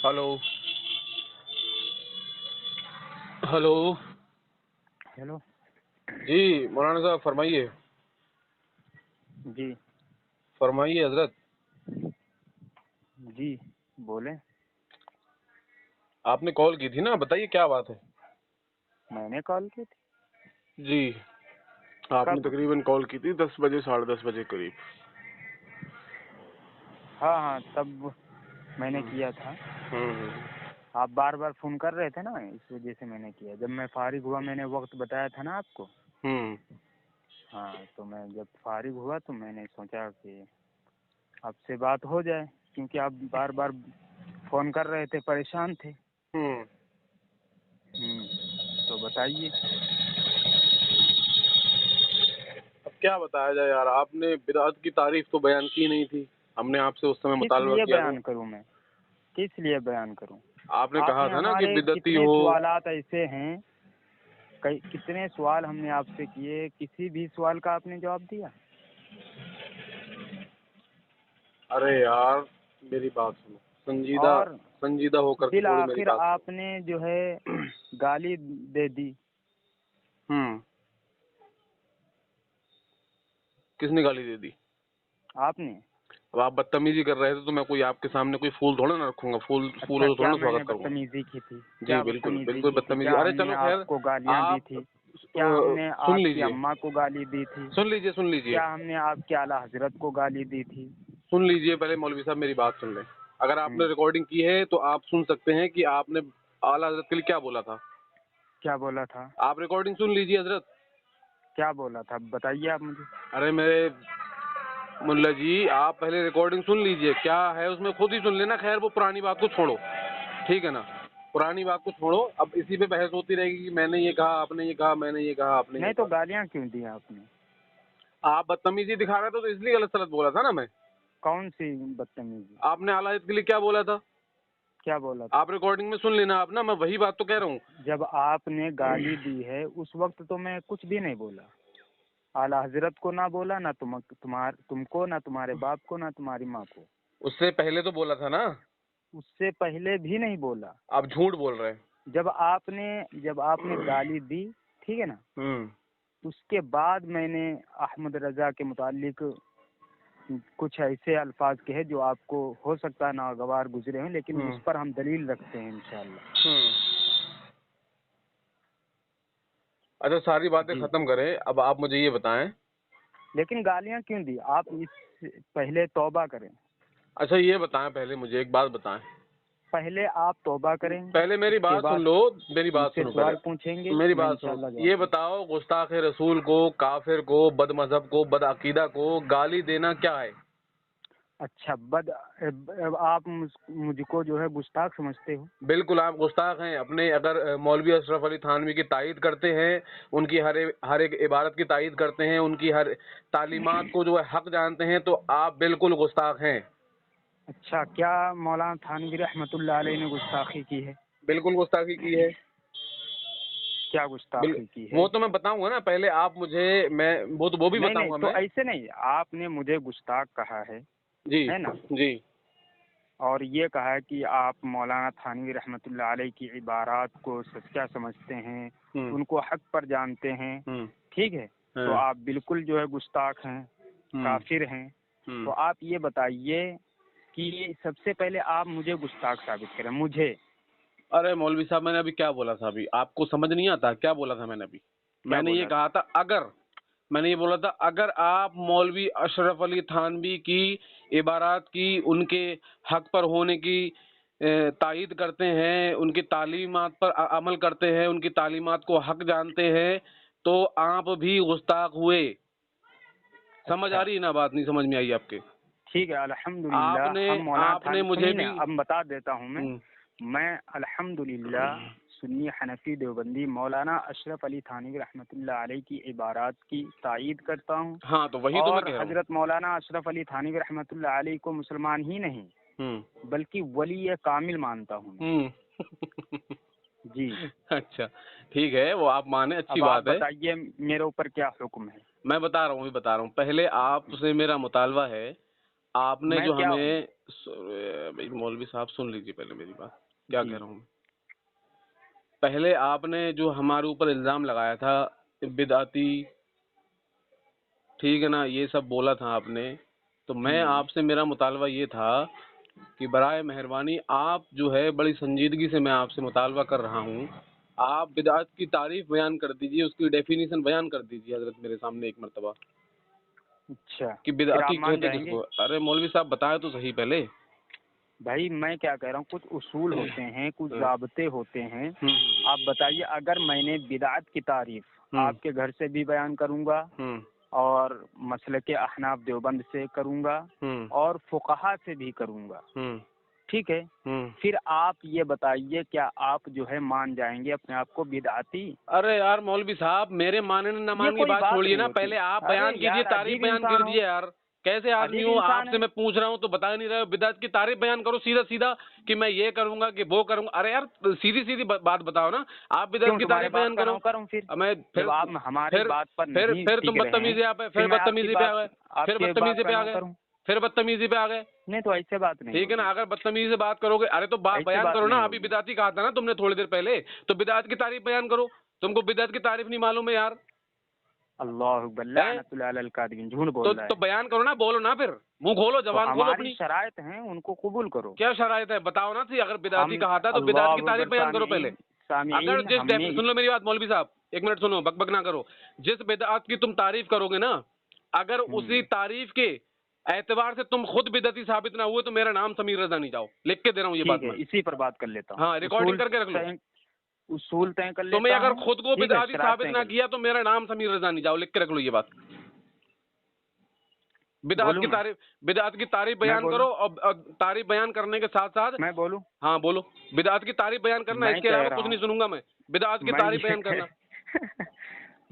Hello hello hello جی مولانا صاحب فرمائیے. جی فرمائیے حضرت. جی بولیں. آپ نے کال کی تھی نا, بتائیے کیا بات ہے. میں نے کال کی تھی. جی آپ نے کب؟ تقریباً کال کی تھی 10 بجے 10:30 بجے قریب. ہاں ہاں تب میں نے کیا تھا. آپ بار بار فون کر رہے تھے نا, اس وجہ سے میں نے کیا. جب میں فارغ ہوا میں نے وقت بتایا تھا نا آپ کو. ہاں تو میں جب فارغ ہوا تو میں نے سوچا کہ آپ سے بات ہو جائے, کیونکہ آپ بار بار فون کر رہے تھے, پریشان تھے. تو بتائیے. اب کیا بتایا جائے یار, آپ نے بدعت کی تعریف تو بیان کی نہیں تھی. ہم نے آپ سے اس سمے کس مطالبہ لیے کیا تھا. بیان کروں میں, کس لیے بیان کروں. آپ نے آپ کہا نے تھا نا کہ ہمارے بدعتی کتنے ہو. سوالات ایسے ہیں, کتنے سوال ہم نے آپ سے کیے, کسی بھی سوال کا آپ نے جواب دیا. ارے یار میری بات سنو, اور سنجیدہ ہو کر کے تھوڑی میری بالآخر بات آپ سنو. نے جو ہے گالی دے دی. کس نے گالی دے دی؟ آپ نے. اب آپ بدتمیزی کر رہے تھے تو میں کوئی آپ کے سامنے کوئی پھول تھوڑا نہ رکھوں گا, اچھا, پھولوں سے تھوڑا کیا نا میں نے سواگت کروں گا. بدتمیزی کی تھی؟ جی کیا بالکل بدتمیزی بالکل کی تھی؟ بدتمیزی. کیا ارے ہم نے چلو خیر, آپ کو گالیاں دی آپ تھی؟ کیا ہم نے سن آپ کی لیجئے اماں کو گالی دی تھی؟ سن لیجئے کیا ہم نے آپ کے اعلیٰ حضرت کو گالی دی تھی؟ سن لیجئے پہلے مولوی صاحب میری بات سن لیں. اگر آپ نے ریکارڈنگ کی ہے تو آپ سن سکتے ہیں کہ آپ نے اعلیٰ حضرت کے لیے کیا بولا تھا. کیا بولا تھا؟ آپ ریکارڈنگ سن لیجئے حضرت. کیا بولا تھا بتائیے آپ مجھے. ارے میرے ملا جی, آپ پہلے ریکارڈنگ سن لیجئے, کیا ہے اس میں خود ہی سن لینا. خیر وہ پرانی بات کو چھوڑو, ٹھیک ہے نا, پرانی بات کو چھوڑو. اب اسی پہ بحث ہوتی رہے گی کہ میں نے یہ کہا, آپ نے یہ کہا, میں نے یہ کہا, آپ نے یہ نہیں تو کہا. گالیاں کیوں دی آپ نے؟ آپ بدتمیزی دکھا رہے تھے تو اس لیے غلط سلط بولا تھا نا میں. کون سی بدتمیزی؟ آپ نے اعلیٰ حضرت کے لیے کیا بولا تھا؟ کیا بولا تھا؟ آپ ریکارڈنگ میں سن لینا آپ نا, میں وہی بات تو کہہ رہا ہوں. جب آپ نے گالی دی ہے اس وقت تو میں کچھ بھی نہیں بولا. اعلیٰ حضرت کو نہ بولا, نہ تم کو, نہ تمہارے باپ کو, نہ تمہاری ماں کو. اس سے پہلے تو بولا تھا نا. اس سے پہلے بھی نہیں بولا. آپ جھوٹ بول رہے ہیں. جب آپ نے گالی دی, ٹھیک ہے نا, اس کے بعد میں نے احمد رضا کے متعلق کچھ ایسے الفاظ کہے جو آپ کو ہو سکتا ہے ناگوار گزرے ہیں, لیکن اس پر ہم دلیل رکھتے ہیں انشاءاللہ. اچھا ساری باتیں جی, ختم کریں, اب آپ مجھے یہ بتائیں. لیکن گالیاں کیوں دی آپ؟ اس سے پہلے توبہ کریں. اچھا یہ بتائیں, پہلے مجھے ایک بات بتائیں. پہلے آپ توبہ کریں, پہلے میری اس کے بات بعد سن لو, میری مجھ بات سے سنو پہلے, سوال پوچھیں گے, میری میں بات سنو. انشاءاللہ یہ جواب دوں گا. بتاؤ گستاخ رسول کو, کافر کو, بد مذہب کو, بد عقیدہ کو گالی دینا کیا ہے؟ اچھا, آپ مجھ کو جو ہے گستاخ سمجھتے ہو؟ بالکل آپ گستاخ ہیں. اپنے اگر مولوی اشرف علی تھانوی کی تائید کرتے ہیں, ان کی ہر ایک عبارت کی تائید کرتے ہیں, ان کی ہر تعلیمات کو جو ہے حق جانتے ہیں, تو آپ بالکل گستاخ ہیں. اچھا, کیا مولانا تھانوی رحمۃ اللہ علیہ نے گستاخی کی ہے؟ بالکل گستاخی کی ہے. کیا گستاخی کی ہے؟ وہ تو میں بتاؤں گا نا, پہلے آپ مجھے, میں وہ بھی نہیں بتاؤں نہیں, گا تو میں. ایسے نہیں, آپ نے مجھے گستاخ کہا جی ہے نا, جی. اور یہ کہا کہ آپ مولانا تھانوی رحمۃ اللہ علیہ کی عبارات کو سچا سمجھتے ہیں, ان کو حق پر جانتے ہیں, ٹھیک ہے, تو آپ بالکل جو ہے گستاخ ہیں, کافر ہیں. تو آپ یہ بتائیے کہ سب سے پہلے آپ مجھے گستاخ ثابت کریں, مجھے. ارے مولوی صاحب, میں نے ابھی کیا بولا تھا؟ ابھی آپ کو سمجھ نہیں آتا کیا بولا تھا میں نے ابھی؟ کیا میں نے یہ بولا کہا تھا میں نے یہ بولا تھا اگر آپ مولوی اشرف علی تھانوی کی عبارات کی, ان کے حق پر ہونے کی تائید کرتے ہیں, ان کی تعلیمات پر عمل کرتے ہیں, ان کی تعلیمات کو حق جانتے ہیں, تو آپ بھی گستاخ ہوئے. سمجھ اچھا آ رہی ہے نا بات؟ نہیں سمجھ میں آئی آپ کے؟ ٹھیک ہے, الحمدللہ. ہم مولانا آپ نے مجھے سنیے بھی اب بتا دیتا ہوں میں الحمدللہ سنی حنفی دیوبندی مولانا اشرف علی تھانوی رحمۃ اللہ علیہ کی عبارات کی تائید کرتا ہوں, ہاں تو وہی تو میں اور کہہ رہا حضرت مولانا اشرف علی تھانوی رحمۃ اللہ علیہ کو مسلمان ہی نہیں بلکہ ولی کامل مانتا ہوں میں. جی, اچھا ٹھیک ہے, وہ آپ مانے, اچھی اب آپ بات ہے. بتائیے میرے اوپر کیا حکم ہے. میں بتا رہا ہوں پہلے آپ سے میرا مطالبہ ہے, آپ نے میں جو کیا ہمیں بھائی مولوی صاحب سن لیجیے پہلے میری بات کیا جی کہہ رہا ہوں میں. پہلے آپ نے جو ہمارے اوپر الزام لگایا تھا بدعتی، ٹھیک ہے نا، یہ سب بولا تھا آپ نے، تو میں آپ سے میرا مطالبہ یہ تھا کہ برائے مہربانی آپ جو ہے بڑی سنجیدگی سے میں آپ سے مطالبہ کر رہا ہوں، آپ بدعت کی تعریف بیان کر دیجیے، اس کی ڈیفینیشن بیان کر دیجیے حضرت میرے سامنے ایک مرتبہ اچھا کہ پھر آپ بدعتی مان کہتے جائیں کس گے؟ کو. ارے مولوی صاحب بتائے تو صحیح پہلے. بھائی میں کیا کہہ رہا ہوں، کچھ اصول ہوتے ہیں، کچھ ہاں. ضابطے ہوتے ہیں. آپ بتائیے، اگر میں نے بدعت کی تعریف آپ کے گھر سے بھی بیان کروں گا اور مسلک احناف دیوبند سے کروں گا اور فقہا سے بھی کروں گا، ٹھیک ہے، پھر آپ یہ بتائیے کیا آپ جو ہے مان جائیں گے اپنے آپ کو بدعتی؟ ارے یار مولوی صاحب میرے ماننے نہ یہ ماننے کی کوئی بات بات چھوڑیے نہیں نا، ہوتی. پہلے آپ ارے بیان کیجیے، یار تعریف عجیب بیان کر انسان ہو، دیجیے یار. کیسے آدمی عجیب ہوں، آپ انسان سے ہے. میں پوچھ رہا ہوں تو بتا نہیں رہے ہو، بدعت کی تعریف بیان کرو سیدھا سیدھا کہ میں یہ کروں گا کہ وہ کروں گا. ارے یار سیدھی سیدھی بات بتاؤ نا، آپ بدعت کیوں کی تمہارے تعریف بات بیان کا کرو. نوکر ہوں پھر؟ میں جب آپ ہماری بات پر نہیں پھر تم ٹک رہے ہیں بدتمیزی آپ پھر پھر میں آپ کی بدتمیزی پہ آ بات، گئے، آپ پھر کی ایک بات بدتمیزی کا پہ آ گئے، نوکر ہوں. پھر بدتمیزی پہ آ گئے. نہیں تو ایسے بات نہیں ٹھیک ہے نا، ہوگی، اگر بدتمیزی سے بات کرو گے، ارے تو ایسے بیان بات کرو نا. نہیں ابھی ہوگی. بدعتی کہا تھا نا تم نے تھوڑی دیر پہلے، تو بدعت کی تعریف بیان کرو. تم کو بدعت کی تعریف نہیں معلوم ہے یار؟ اللہ اکبر، لعنت اللہ علی الکاذبین، جھوٹ بول رہا تو ہے. بیان کرو نا، بولو نا، پھر منہ کھولو، تو زبان کھولو ہماری اپنی. شرائط ہیں، ان کو قبول کرو. کیا شرائط ہے بتاؤ نا. تھی اگر بدعتی ہم کہا تھا تو بدعت کی اللہ تعریف اکبر، بیان کرو پہلے. اگر سامعین ہم نے سن لو میری بات مولوی صاحب، ایک منٹ سنو، بک بک نہ کرو. جس بدعت کی تم تعریف کرو گے نا، اگر اسی تعریف کے اعتبار سے تم خود بدعتی ثابت نہ ہوئے تو میرا نام سمیر رضا نہیں. جاؤ لکھ کے دے رہا ہوں یہ بات ٹھیک ہے، میں. اسی پر بات کر لیتا ہوں. ہاں ریکارڈنگ کر کے رکھ لو. اصول طے کر تمہیں لیتا اگر ہوں. خود کو ٹھیک ہے، بدعتی شرائط ثابت طے نہ کر کیا تو میرا نام سمیر رضا نہیں. جاؤ لکھ کے رکھ لو یہ بات. بولوں میں بدعت کی تعریف میں بیان بولوں کرو، اور تعریف بیان کرنے کے ساتھ ساتھ میں بولوں ہاں بولو. بدعت کی تعریف بیان کرنا، میں اس کے کہہ علاوہ رہا کچھ ہوں نہیں سنوں گا میں. بدعت کی میں تعریف یہ بیان کرنا.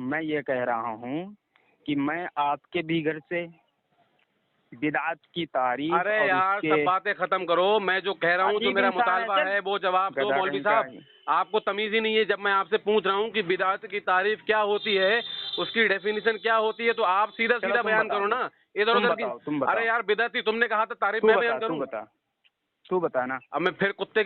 میں یہ کہہ رہا ہوں کہ میں آپ کے بھی گھر سے بدعت کی تعریف ارے اور اس یار کے سب باتیں ختم کرو. میں جو کہہ رہا ہوں، جو عجیب میرا انسان مطالبہ چل ہے وہ جواب دو. گدھا مولوی کہیں کا صاحب آپ کو تمیز ہی نہیں ہے. جب میں آپ سے پوچھ رہا ہوں کہ بدعت کی تعریف کیا ہوتی ہے، اس کی ڈیفینیشن کیا ہوتی ہے، تو آپ سیدھا چلو سیدھا تم بیان بتا کرو دو، نا ادھر تم ادھر کی. بتاؤ، تم ارے بتاؤ، یار بدعتی تم نے کہا تھا، تعریف تو میں بتا، بیان تو کروں. بتا، تو بتا نا. اب میں پھر کتے